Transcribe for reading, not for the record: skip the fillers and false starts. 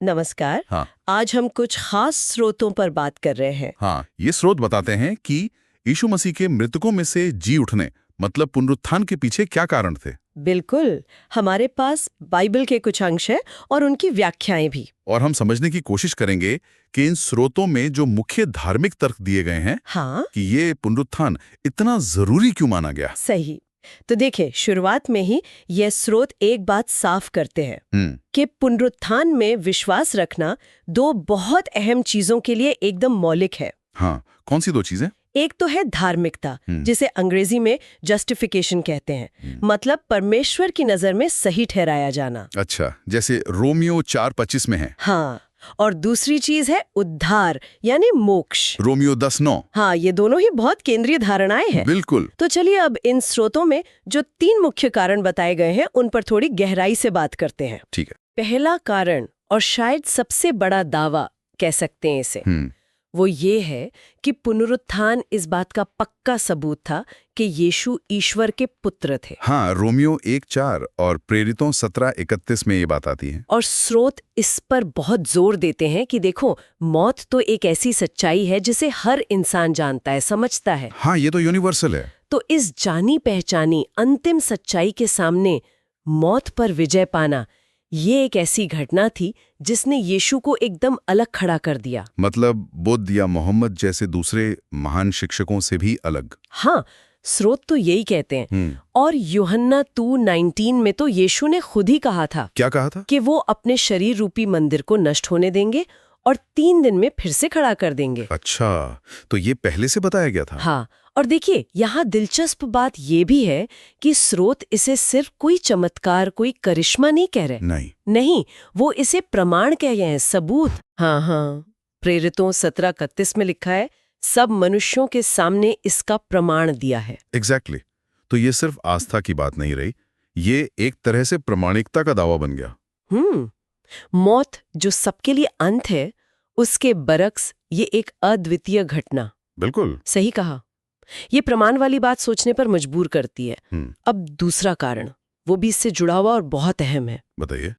नमस्कार। हाँ। आज हम कुछ खास स्रोतों पर बात कर रहे हैं। हाँ, ये स्रोत बताते हैं कि यीशु मसीह के मृतकों में से जी उठने मतलब पुनरुत्थान के पीछे क्या कारण थे। बिल्कुल, हमारे पास बाइबल के कुछ अंश हैं और उनकी व्याख्याएं भी। और हम समझने की कोशिश करेंगे कि इन स्रोतों में जो मुख्य धार्मिक तर्क दिए गए हैं हाँ, कि ये पुनरुत्थान इतना जरूरी क्यों माना गया। सही। तो देखिए, शुरुआत में ही ये स्रोत एक बात साफ करते हैं कि पुनरुत्थान में विश्वास रखना दो बहुत अहम चीजों के लिए एकदम मौलिक है। हाँ, कौन सी दो चीजें। एक तो है धार्मिकता, जिसे अंग्रेजी में जस्टिफिकेशन कहते हैं, मतलब परमेश्वर की नजर में सही ठहराया जाना। अच्छा, जैसे रोमियो 4:25 में है। हाँ, और दूसरी चीज है उद्धार यानी मोक्ष। रोमियो 10:9। हाँ, ये दोनों ही बहुत केंद्रीय धारणाएं हैं। बिल्कुल। तो चलिए अब इन स्रोतों में जो तीन मुख्य कारण बताए गए हैं उन पर थोड़ी गहराई से बात करते हैं। ठीक है। पहला कारण, और शायद सबसे बड़ा दावा कह सकते हैं इसे, वो ये है कि पुनरुत्थान इस बात का पक्का सबूत था कि यीशु ईश्वर के पुत्र थे। हाँ, रोमियो 1:4 और प्रेरितों 17:31 में ये बात आती है। और स्रोत इस पर बहुत जोर देते हैं कि देखो, मौत तो एक ऐसी सच्चाई है जिसे हर इंसान जानता है, समझता है। हाँ, ये तो यूनिवर्सल है। तो इस जानी पहचानी अंतिम सच्चाई के सामने मौत पर विजय पाना, ये एक ऐसी घटना थी जिसने यीशु को एकदम अलग खड़ा कर दिया। मतलब बुद्ध या मोहम्मद जैसे दूसरे महान शिक्षकों से भी अलग। हाँ, स्रोत तो यही कहते हैं। और यूहन्ना 2:19 में तो यीशु ने खुद ही कहा था। क्या कहा था? कि वो अपने शरीर रूपी मंदिर को नष्ट होने देंगे और 3 दिन में फिर से खड़ा कर देंगे। अच्छा, तो ये पहले से बताया गया था। हाँ, और देखिए, यहाँ दिलचस्प बात ये भी है कि स्रोत इसे सिर्फ कोई चमत्कार, कोई करिश्मा नहीं कह रहे। नहीं, वो इसे प्रमाण कह रहे हैं, सबूत। हाँ, प्रेरितों 17:31 में लिखा है, सब मनुष्यों के सामने इसका प्रमाण दिया है। एग्जैक्टली। तो ये सिर्फ आस्था की बात नहीं रही, ये एक तरह से प्रामाणिकता का दावा बन गया। मौत जो सबके लिए अंत है, उसके बरक्स ये एक अद्वितीय घटना। बिल्कुल सही कहा। ये प्रमाण वाली बात सोचने पर मजबूर करती है। अब दूसरा कारण, वो भी इससे जुड़ा हुआ और बहुत अहम है। बताइए।